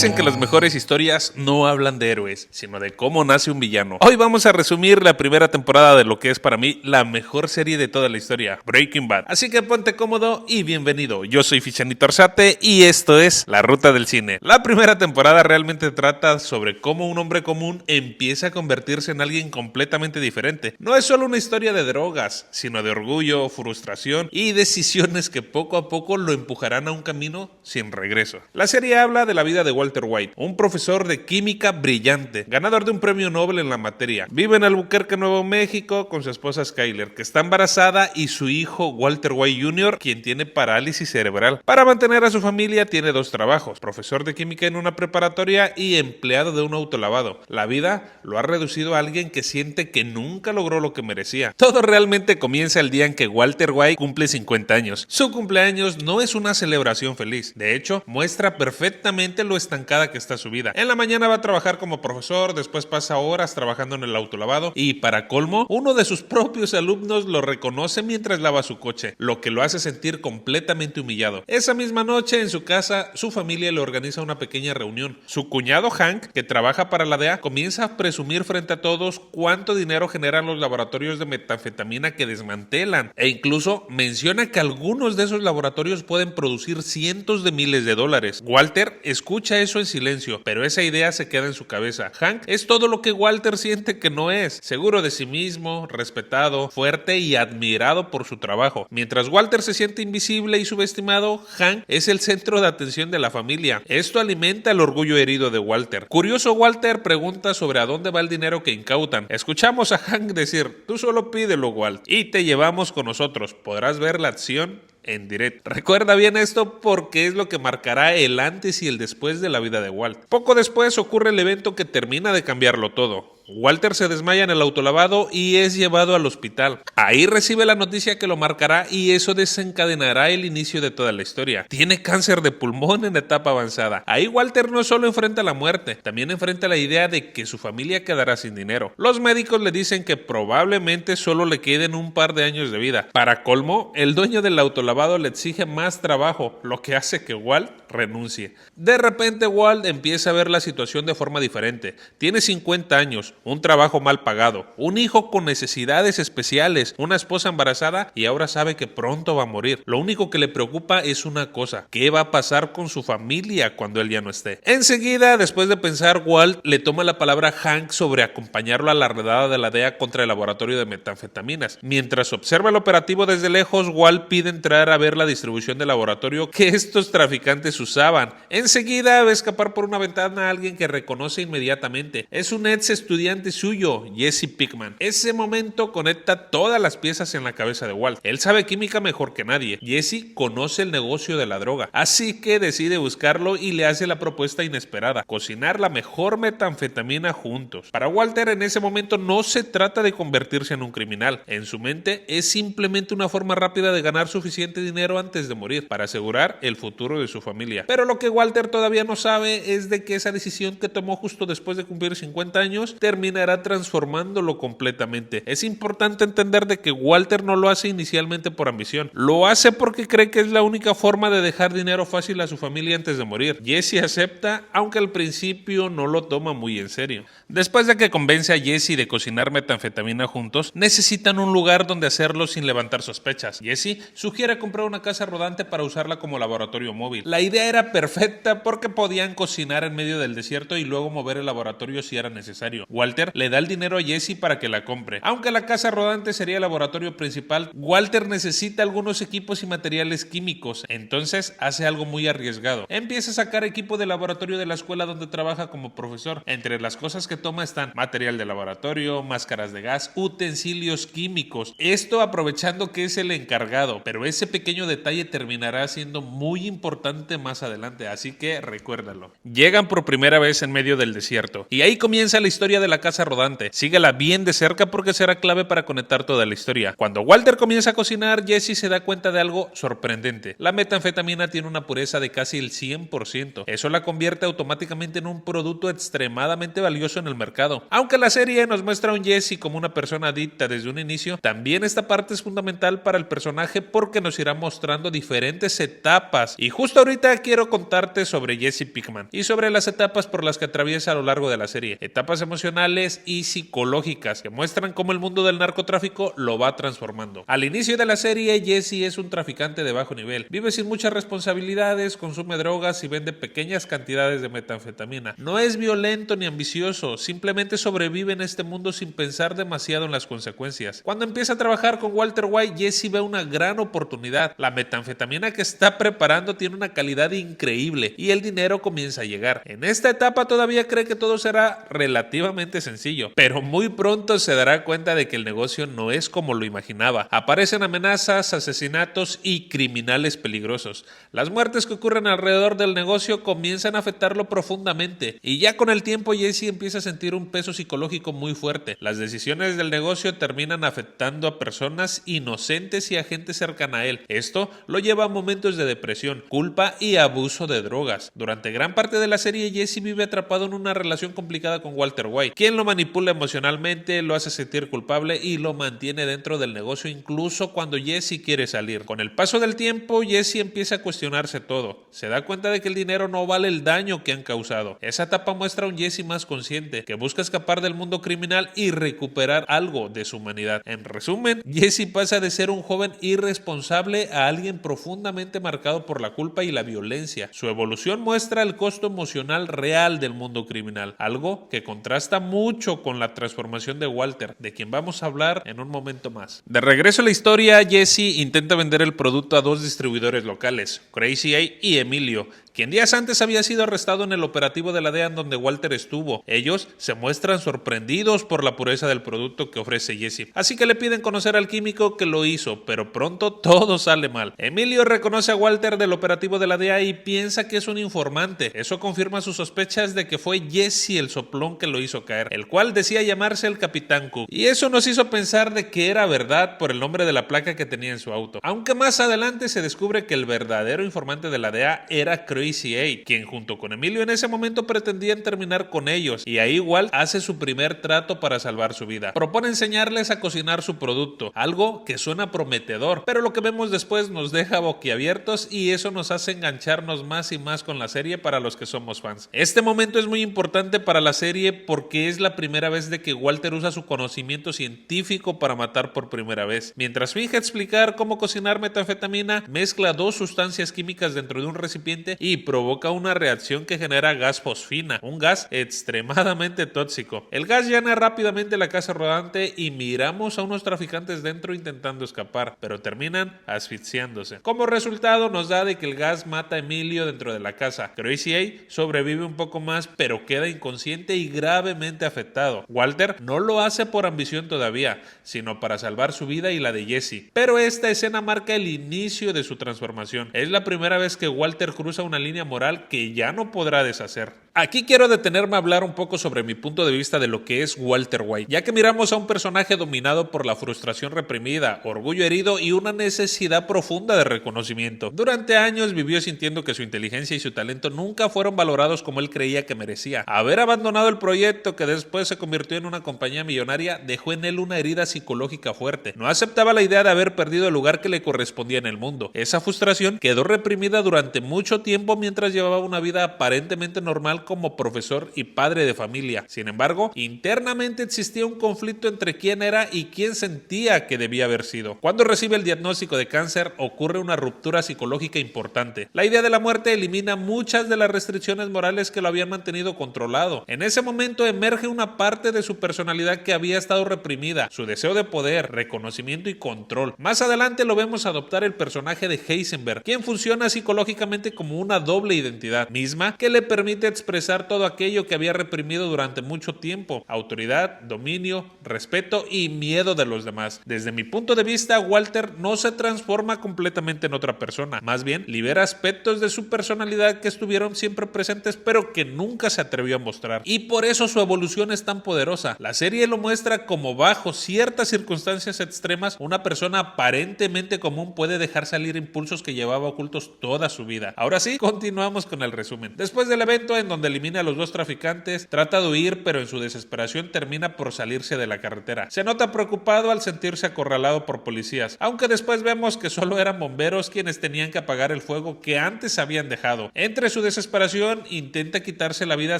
Dicen que las mejores historias no hablan de héroes, sino de cómo nace un villano. Hoy vamos a resumir la primera temporada de lo que es para mí la mejor serie de toda la historia, Breaking Bad. Así que ponte cómodo y bienvenido. Yo soy Fichanito Arzate y esto es La Ruta del Cine. La primera temporada realmente trata sobre cómo un hombre común empieza a convertirse en alguien completamente diferente. No es solo una historia de drogas, sino de orgullo, frustración y decisiones que poco a poco lo empujarán a un camino sin regreso. La serie habla de la vida de Walter White, un profesor de química brillante, ganador de un premio Nobel en la materia. Vive en Albuquerque, Nuevo México, con su esposa Skyler, que está embarazada, y su hijo Walter White Jr., quien tiene parálisis cerebral. Para mantener a su familia tiene dos trabajos: profesor de química en una preparatoria y empleado de un autolavado. La vida lo ha reducido a alguien que siente que nunca logró lo que merecía. Todo realmente comienza el día en que Walter White cumple 50 años. Su cumpleaños no es una celebración feliz. De hecho, muestra perfectamente lo estancada que está su vida. En la mañana va a trabajar como profesor, después pasa horas trabajando en el autolavado y, para colmo, uno de sus propios alumnos lo reconoce mientras lava su coche, lo que lo hace sentir completamente humillado. Esa misma noche, en su casa, su familia le organiza una pequeña reunión. Su cuñado Hank, que trabaja para la DEA, comienza a presumir frente a todos cuánto dinero generan los laboratorios de metanfetamina que desmantelan, e incluso menciona que algunos de esos laboratorios pueden producir cientos de miles de dólares. Walter escucha eso en silencio, pero esa idea se queda en su cabeza. Hank es todo lo que Walter siente que no es: seguro de sí mismo, respetado, fuerte y admirado por su trabajo. Mientras Walter se siente invisible y subestimado, Hank es el centro de atención de la familia. Esto alimenta el orgullo herido de Walter. Curioso, Walter pregunta sobre a dónde va el dinero que incautan. Escuchamos a Hank decir: "Tú solo pídelo, Walt, y te llevamos con nosotros. Podrás ver la acción en directo". Recuerda bien esto porque es lo que marcará el antes y el después de la vida de Walt. Poco después ocurre el evento que termina de cambiarlo todo. Walter se desmaya en el autolavado y es llevado al hospital. Ahí recibe la noticia que lo marcará y eso desencadenará el inicio de toda la historia. Tiene cáncer de pulmón en etapa avanzada. Ahí Walter no solo enfrenta la muerte, también enfrenta la idea de que su familia quedará sin dinero. Los médicos le dicen que probablemente solo le queden un par de años de vida. Para colmo, el dueño del autolavado le exige más trabajo, lo que hace que Walt renuncie. De repente Walt empieza a ver la situación de forma diferente. Tiene 50 años, un trabajo mal pagado, un hijo con necesidades especiales, una esposa embarazada y ahora sabe que pronto va a morir. Lo único que le preocupa es una cosa: ¿qué va a pasar con su familia cuando él ya no esté? Enseguida, después de pensar, Walt le toma la palabra a Hank sobre acompañarlo a la redada de la DEA contra el laboratorio de metanfetaminas. Mientras observa el operativo desde lejos, Walt pide entrar a ver la distribución del laboratorio que estos traficantes usaban. Enseguida ve escapar por una ventana a alguien que reconoce inmediatamente. Es un ex estudiante suyo, Jesse Pinkman. Ese momento conecta todas las piezas en la cabeza de Walt. Él sabe química mejor que nadie. Jesse conoce el negocio de la droga, así que decide buscarlo y le hace la propuesta inesperada: cocinar la mejor metanfetamina juntos. Para Walter, en ese momento no se trata de convertirse en un criminal. En su mente es simplemente una forma rápida de ganar suficiente dinero antes de morir para asegurar el futuro de su familia. Pero lo que Walter todavía no sabe es de que esa decisión que tomó justo después de cumplir 50 años terminará transformándolo completamente. Es importante entender de que Walter no lo hace inicialmente por ambición. Lo hace porque cree que es la única forma de dejar dinero fácil a su familia antes de morir. Jesse acepta, aunque al principio no lo toma muy en serio. Después de que convence a Jesse de cocinar metanfetamina juntos, necesitan un lugar donde hacerlo sin levantar sospechas. Jesse sugiere comprar una casa rodante para usarla como laboratorio móvil. La idea era perfecta porque podían cocinar en medio del desierto y luego mover el laboratorio si era necesario. Walter le da el dinero a Jesse para que la compre. Aunque la casa rodante sería el laboratorio principal, Walter necesita algunos equipos y materiales químicos, entonces hace algo muy arriesgado. Empieza a sacar equipo de laboratorio de la escuela donde trabaja como profesor. Entre las cosas que toma están material de laboratorio, máscaras de gas, utensilios químicos. Esto aprovechando que es el encargado, pero ese pequeño detalle terminará siendo muy importante más adelante, así que recuérdalo. Llegan por primera vez en medio del desierto y ahí comienza la historia de la casa rodante. Síguela bien de cerca porque será clave para conectar toda la historia. Cuando Walter comienza a cocinar, Jesse se da cuenta de algo sorprendente. La metanfetamina tiene una pureza de casi el 100%. Eso la convierte automáticamente en un producto extremadamente valioso en el mercado. Aunque la serie nos muestra a un Jesse como una persona adicta desde un inicio, también esta parte es fundamental para el personaje porque nos irá mostrando diferentes etapas. Y justo ahorita quiero contarte sobre Jesse Pinkman y sobre las etapas por las que atraviesa a lo largo de la serie. Etapas emocionales y psicológicas que muestran cómo el mundo del narcotráfico lo va transformando. Al inicio de la serie, Jesse es un traficante de bajo nivel. Vive sin muchas responsabilidades, consume drogas y vende pequeñas cantidades de metanfetamina. No es violento ni ambicioso, simplemente sobrevive en este mundo sin pensar demasiado en las consecuencias. Cuando empieza a trabajar con Walter White, Jesse ve una gran oportunidad. La metanfetamina que está preparando tiene una calidad increíble y el dinero comienza a llegar. En esta etapa todavía cree que todo será relativamente sencillo, pero muy pronto se dará cuenta de que el negocio no es como lo imaginaba. Aparecen amenazas, asesinatos y criminales peligrosos. Las muertes que ocurren alrededor del negocio comienzan a afectarlo profundamente y ya con el tiempo Jesse empieza a sentir un peso psicológico muy fuerte. Las decisiones del negocio terminan afectando a personas inocentes y a gente cercana a él. Esto lo lleva a momentos de depresión, culpa y abuso de drogas. Durante gran parte de la serie, Jesse vive atrapado en una relación complicada con Walter White, quien lo manipula emocionalmente, lo hace sentir culpable y lo mantiene dentro del negocio incluso cuando Jesse quiere salir. Con el paso del tiempo, Jesse empieza a cuestionarse todo. Se da cuenta de que el dinero no vale el daño que han causado. Esa etapa muestra a un Jesse más consciente, que busca escapar del mundo criminal y recuperar algo de su humanidad. En resumen, Jesse pasa de ser un joven irresponsable a alguien profundamente marcado por la culpa y la violencia. Su evolución muestra el costo emocional real del mundo criminal, algo que contrasta mucho con la transformación de Walter, de quien vamos a hablar en un momento más. De regreso a la historia, Jesse intenta vender el producto a dos distribuidores locales, Crazy A y Emilio, quien días antes había sido arrestado en el operativo de la DEA en donde Walter estuvo. Ellos se muestran sorprendidos por la pureza del producto que ofrece Jesse, así que le piden conocer al químico que lo hizo, pero pronto todo sale mal. Emilio reconoce a Walter del operativo de la DEA y piensa que es un informante. Eso confirma sus sospechas de que fue Jesse el soplón que lo hizo caer, el cual decía llamarse el Capitán Cook, y eso nos hizo pensar de que era verdad por el nombre de la placa que tenía en su auto, aunque más adelante se descubre que el verdadero informante de la DEA era Crazy A, quien junto con Emilio en ese momento pretendían terminar con ellos, y ahí Walt hace su primer trato para salvar su vida. Propone enseñarles a cocinar su producto, algo que suena prometedor, pero lo que vemos después nos deja boquiabiertos y eso nos hace engancharnos más y más con la serie para los que somos fans. Este momento es muy importante para la serie porque es la primera vez de que Walter usa su conocimiento científico para matar por primera vez. Mientras finge explicar cómo cocinar metanfetamina, mezcla dos sustancias químicas dentro de un recipiente y provoca una reacción que genera gas fosfina, un gas extremadamente tóxico. El gas llena rápidamente la casa rodante y miramos a unos traficantes dentro intentando escapar, pero terminan asfixiándose. Como resultado nos da de que el gas mata a Emilio dentro de la casa. Crazy A sobrevive un poco más, pero queda inconsciente y gravemente afectado. Walter no lo hace por ambición todavía, sino para salvar su vida y la de Jesse. Pero esta escena marca el inicio de su transformación. Es la primera vez que Walter cruza una línea moral que ya no podrá deshacer. Aquí quiero detenerme a hablar un poco sobre mi punto de vista de lo que es Walter White, ya que miramos a un personaje dominado por la frustración reprimida, orgullo herido y una necesidad profunda de reconocimiento. Durante años vivió sintiendo que su inteligencia y su talento nunca fueron valorados como él creía que merecía. Haber abandonado el proyecto que después se convirtió en una compañía millonaria dejó en él una herida psicológica fuerte. No aceptaba la idea de haber perdido el lugar que le correspondía en el mundo. Esa frustración quedó reprimida durante mucho tiempo mientras llevaba una vida aparentemente normal como profesor y padre de familia. Sin embargo, internamente existía un conflicto entre quién era y quién sentía que debía haber sido. Cuando recibe el diagnóstico de cáncer, ocurre una ruptura psicológica importante. La idea de la muerte elimina muchas de las restricciones morales que lo habían mantenido controlado. En ese momento emerge una parte de su personalidad que había estado reprimida, su deseo de poder, reconocimiento y control. Más adelante lo vemos adoptar el personaje de Heisenberg, quien funciona psicológicamente como una doble identidad, misma que le permite expresar expresar todo aquello que había reprimido durante mucho tiempo: autoridad, dominio, respeto y miedo de los demás. Desde mi punto de vista, Walter no se transforma completamente en otra persona, más bien libera aspectos de su personalidad que estuvieron siempre presentes pero que nunca se atrevió a mostrar, y por eso su evolución es tan poderosa. La serie lo muestra como bajo ciertas circunstancias extremas una persona aparentemente común puede dejar salir impulsos que llevaba ocultos toda su vida. Ahora sí, continuamos con el resumen. Después del evento en donde elimina a los dos traficantes, trata de huir, pero en su desesperación termina por salirse de la carretera. Se nota preocupado al sentirse acorralado por policías, aunque después vemos que solo eran bomberos quienes tenían que apagar el fuego que antes habían dejado. Entre su desesperación intenta quitarse la vida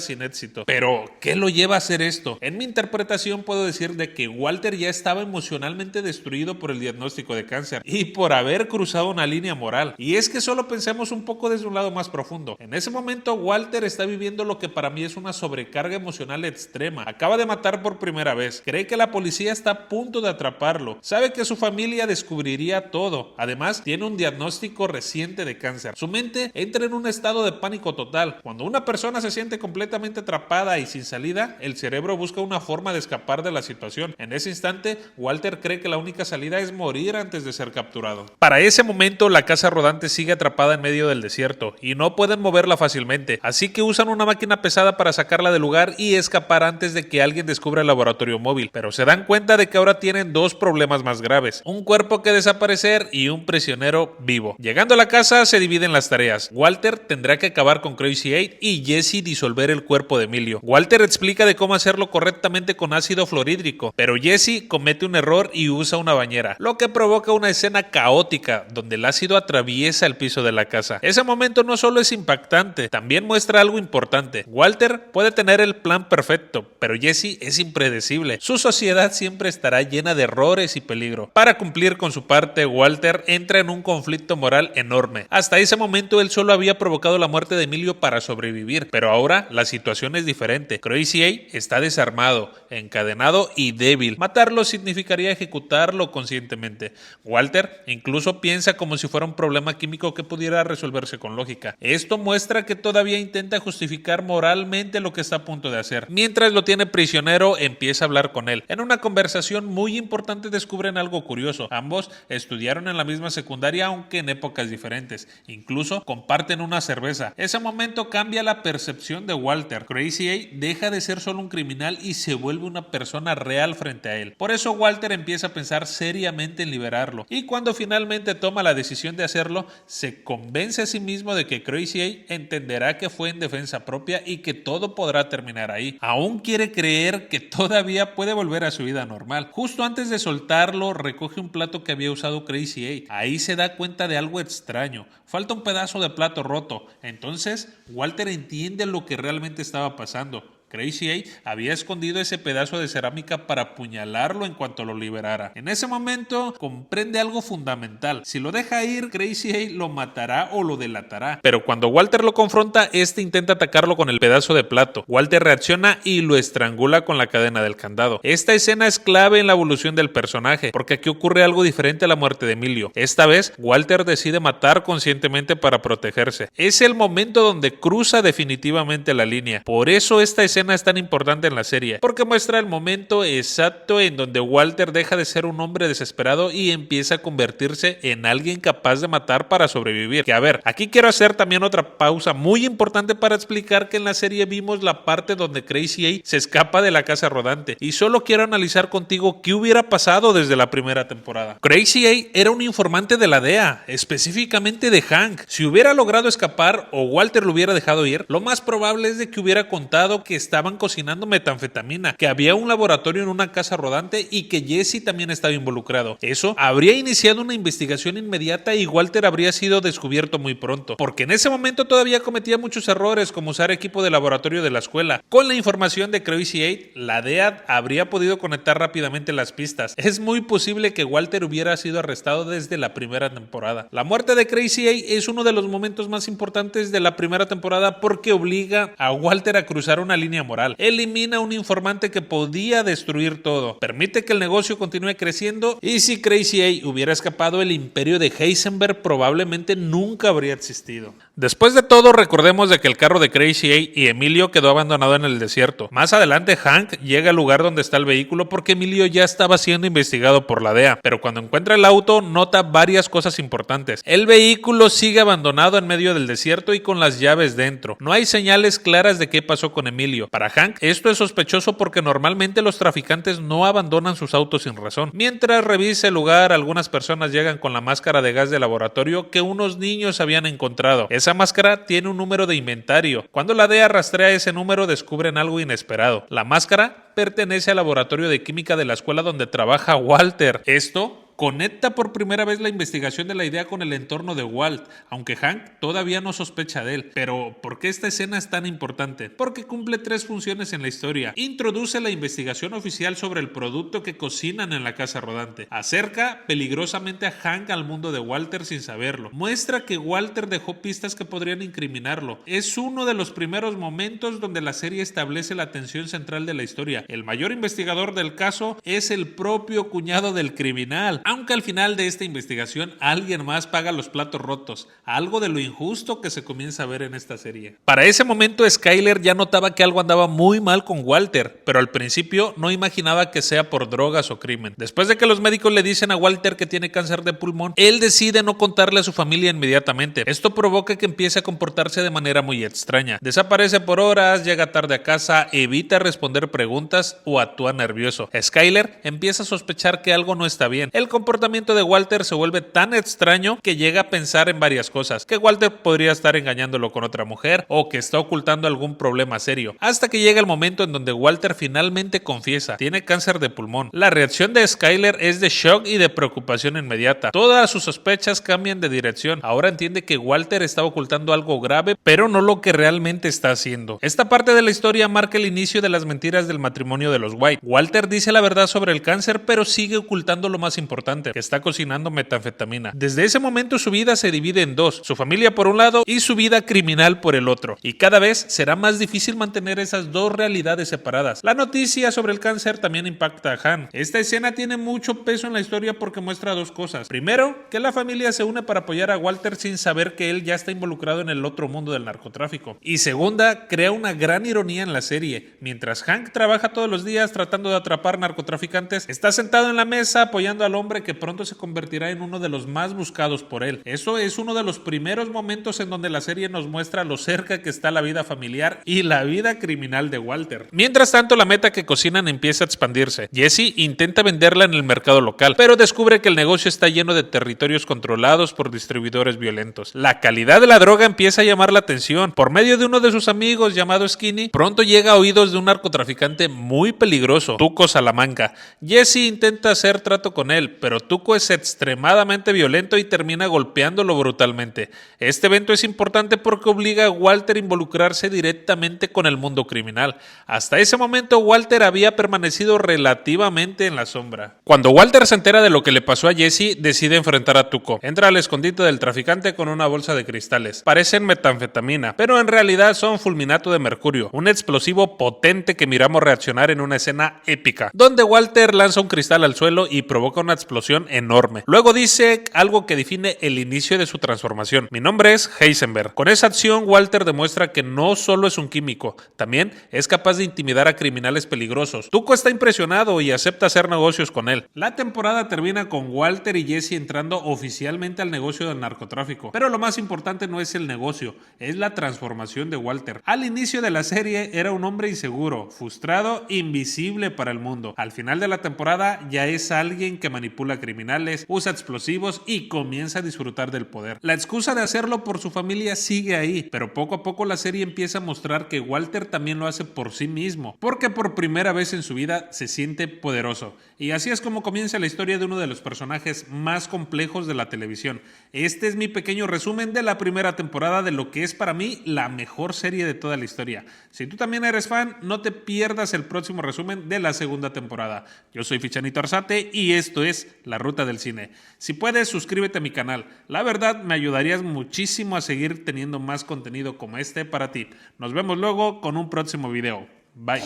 sin éxito. Pero, ¿qué lo lleva a hacer esto? En mi interpretación puedo decir de que Walter ya estaba emocionalmente destruido por el diagnóstico de cáncer y por haber cruzado una línea moral. Y es que solo pensemos un poco desde un lado más profundo. En ese momento Walter está viviendo lo que para mí es una sobrecarga emocional extrema. Acaba de matar por primera vez. Cree que la policía está a punto de atraparlo. Sabe que su familia descubriría todo. Además, tiene un diagnóstico reciente de cáncer. Su mente entra en un estado de pánico total. Cuando una persona se siente completamente atrapada y sin salida, el cerebro busca una forma de escapar de la situación. En ese instante, Walter cree que la única salida es morir antes de ser capturado. Para ese momento, la casa rodante sigue atrapada en medio del desierto y no pueden moverla fácilmente, así que usan una máquina pesada para sacarla del lugar y escapar antes de que alguien descubra el laboratorio móvil. Pero se dan cuenta de que ahora tienen dos problemas más graves: un cuerpo que desaparecer y un prisionero vivo. Llegando a la casa, se dividen las tareas. Walter tendrá que acabar con Crazy 8 y Jesse disolver el cuerpo de Emilio. Walter explica de cómo hacerlo correctamente con ácido fluorhídrico, pero Jesse comete un error y usa una bañera, lo que provoca una escena caótica donde el ácido atraviesa el piso de la casa. Ese momento no solo es impactante, también muestra algo importante. Walter puede tener el plan perfecto, pero Jesse es impredecible. Su sociedad siempre estará llena de errores y peligro. Para cumplir con su parte, Walter entra en un conflicto moral enorme. Hasta ese momento él solo había provocado la muerte de Emilio para sobrevivir, pero ahora la situación es diferente. Crazy 8 está desarmado, encadenado y débil. Matarlo significaría ejecutarlo conscientemente. Walter incluso piensa como si fuera un problema químico que pudiera resolverse con lógica. Esto muestra que todavía intenta justificar moralmente lo que está a punto de hacer. Mientras lo tiene prisionero, empieza a hablar con él. En una conversación muy importante descubren algo curioso. Ambos estudiaron en la misma secundaria, aunque en épocas diferentes. Incluso comparten una cerveza. Ese momento cambia la percepción de Walter. Crazy 8 deja de ser solo un criminal y se vuelve una persona real frente a él. Por eso Walter empieza a pensar seriamente en liberarlo, y cuando finalmente toma la decisión de hacerlo, se convence a sí mismo de que Crazy 8 entenderá que fue en defensa propia y que todo podrá terminar ahí. Aún quiere creer que todavía puede volver a su vida normal. Justo antes de soltarlo, recoge un plato que había usado Crazy 8. Ahí se da cuenta de algo extraño. Falta un pedazo de plato roto. Entonces, Walter entiende lo que realmente estaba pasando. Crazy 8 había escondido ese pedazo de cerámica para apuñalarlo en cuanto lo liberara. En ese momento comprende algo fundamental: si lo deja ir, Crazy 8 lo matará o lo delatará. Pero cuando Walter lo confronta, este intenta atacarlo con el pedazo de plato. Walter reacciona y lo estrangula con la cadena del candado. Esta escena es clave en la evolución del personaje, porque aquí ocurre algo diferente a la muerte de Emilio. Esta vez, Walter decide matar conscientemente para protegerse. Es el momento donde cruza definitivamente la línea. Por eso esta escena es tan importante en la serie, porque muestra el momento exacto en donde Walter deja de ser un hombre desesperado y empieza a convertirse en alguien capaz de matar para sobrevivir. Que a ver, aquí quiero hacer también otra pausa muy importante para explicar que en la serie vimos la parte donde Crazy 8 se escapa de la casa rodante, y solo quiero analizar contigo qué hubiera pasado desde la primera temporada. Crazy 8 era un informante de la DEA, específicamente de Hank. Si hubiera logrado escapar o Walter lo hubiera dejado ir, lo más probable es de que hubiera contado que estaban cocinando metanfetamina, que había un laboratorio en una casa rodante y que Jesse también estaba involucrado. Eso habría iniciado una investigación inmediata y Walter habría sido descubierto muy pronto, porque en ese momento todavía cometía muchos errores, como usar equipo de laboratorio de la escuela. Con la información de Crazy 8, la DEA habría podido conectar rápidamente las pistas. Es muy posible que Walter hubiera sido arrestado desde la primera temporada. La muerte de Crazy 8 es uno de los momentos más importantes de la primera temporada porque obliga a Walter a cruzar una línea línea moral. Elimina un informante que podía destruir todo. Permite que el negocio continúe creciendo, y si Crazy A hubiera escapado, el imperio de Heisenberg probablemente nunca habría existido. Después de todo, recordemos de que el carro de Crazy A y Emilio quedó abandonado en el desierto. Más adelante, Hank llega al lugar donde está el vehículo porque Emilio ya estaba siendo investigado por la DEA, pero cuando encuentra el auto nota varias cosas importantes. El vehículo sigue abandonado en medio del desierto y con las llaves dentro. No hay señales claras de qué pasó con Emilio. Para Hank, esto es sospechoso porque normalmente los traficantes no abandonan sus autos sin razón. Mientras revisa el lugar, algunas personas llegan con la máscara de gas de laboratorio que unos niños habían encontrado. Esa máscara tiene un número de inventario. Cuando la DEA rastrea ese número, descubren algo inesperado. La máscara pertenece al laboratorio de química de la escuela donde trabaja Walter. Esto conecta por primera vez la investigación de la idea con el entorno de Walt, aunque Hank todavía no sospecha de él. Pero, ¿por qué esta escena es tan importante? Porque cumple 3 funciones en la historia. Introduce la investigación oficial sobre el producto que cocinan en la casa rodante. Acerca peligrosamente a Hank al mundo de Walter sin saberlo. Muestra que Walter dejó pistas que podrían incriminarlo. Es uno de los primeros momentos donde la serie establece la tensión central de la historia. El mayor investigador del caso es el propio cuñado del criminal. Aunque al final de esta investigación alguien más paga los platos rotos, algo de lo injusto que se comienza a ver en esta serie. Para ese momento Skyler ya notaba que algo andaba muy mal con Walter, pero al principio no imaginaba que sea por drogas o crimen. Después de que los médicos le dicen a Walter que tiene cáncer de pulmón, él decide no contarle a su familia inmediatamente. Esto provoca que empiece a comportarse de manera muy extraña. Desaparece por horas, llega tarde a casa, evita responder preguntas o actúa nervioso. Skyler empieza a sospechar que algo no está bien. El comportamiento de Walter se vuelve tan extraño que llega a pensar en varias cosas, que Walter podría estar engañándolo con otra mujer o que está ocultando algún problema serio, hasta que llega el momento en donde Walter finalmente confiesa, tiene cáncer de pulmón. La reacción de Skyler es de shock y de preocupación inmediata. Todas sus sospechas cambian de dirección. Ahora entiende que Walter está ocultando algo grave, pero no lo que realmente está haciendo. Esta parte de la historia marca el inicio de las mentiras del matrimonio de los White. Walter dice la verdad sobre el cáncer, pero sigue ocultando lo más importante, que está cocinando metanfetamina. Desde ese momento su vida se divide en dos, su familia por un lado y su vida criminal por el otro, y cada vez será más difícil mantener esas dos realidades separadas. La noticia sobre el cáncer también impacta a Han. Esta escena tiene mucho peso en la historia porque muestra dos cosas. Primero, que la familia se une para apoyar a Walter sin saber que él ya está involucrado en el otro mundo del narcotráfico. Y segunda, crea una gran ironía en la serie. Mientras Hank trabaja todos los días tratando de atrapar narcotraficantes, está sentado en la mesa apoyando al hombre que pronto se convertirá en uno de los más buscados por él. Eso es uno de los primeros momentos en donde la serie nos muestra lo cerca que está la vida familiar y la vida criminal de Walter. Mientras tanto, la meta que cocinan empieza a expandirse. Jesse intenta venderla en el mercado local, pero descubre que el negocio está lleno de territorios controlados por distribuidores violentos. La calidad de la droga empieza a llamar la atención. Por medio de uno de sus amigos llamado Skinny, pronto llega a oídos de un narcotraficante muy peligroso, Tuco Salamanca. Jesse intenta hacer trato con él, pero Tuco es extremadamente violento y termina golpeándolo brutalmente. Este evento es importante porque obliga a Walter a involucrarse directamente con el mundo criminal. Hasta ese momento Walter había permanecido relativamente en la sombra. Cuando Walter se entera de lo que le pasó a Jesse, decide enfrentar a Tuco. Entra al escondite del traficante con una bolsa de cristales. Parecen metanfetamina, pero en realidad son fulminato de mercurio, un explosivo potente que miramos reaccionar en una escena épica, donde Walter lanza un cristal al suelo y provoca una explosión enorme. Luego dice algo que define el inicio de su transformación: mi nombre es Heisenberg. Con esa acción Walter demuestra que no solo es un químico, también es capaz de intimidar a criminales peligrosos. Tuco está impresionado y acepta hacer negocios con él. La temporada termina con Walter y Jesse entrando oficialmente al negocio del narcotráfico, pero lo más importante no es el negocio, es la transformación de Walter. Al inicio de la serie era un hombre inseguro, frustrado, invisible para el mundo. Al final de la temporada ya es alguien que manipula criminales, usa explosivos y comienza a disfrutar del poder. La excusa de hacerlo por su familia sigue ahí, pero poco a poco la serie empieza a mostrar que Walter también lo hace por sí mismo, porque por primera vez en su vida se siente poderoso. Y así es como comienza la historia de uno de los personajes más complejos de la televisión. Este es mi pequeño resumen de la primera temporada de lo que es para mí la mejor serie de toda la historia. Si tú también eres fan, no te pierdas el próximo resumen de la segunda temporada. Yo soy Fichanito Arzate y esto es La Ruta del Cine. Si puedes, suscríbete a mi canal. La verdad, me ayudarías muchísimo a seguir teniendo más contenido como este para ti. Nos vemos luego con un próximo video. Bye.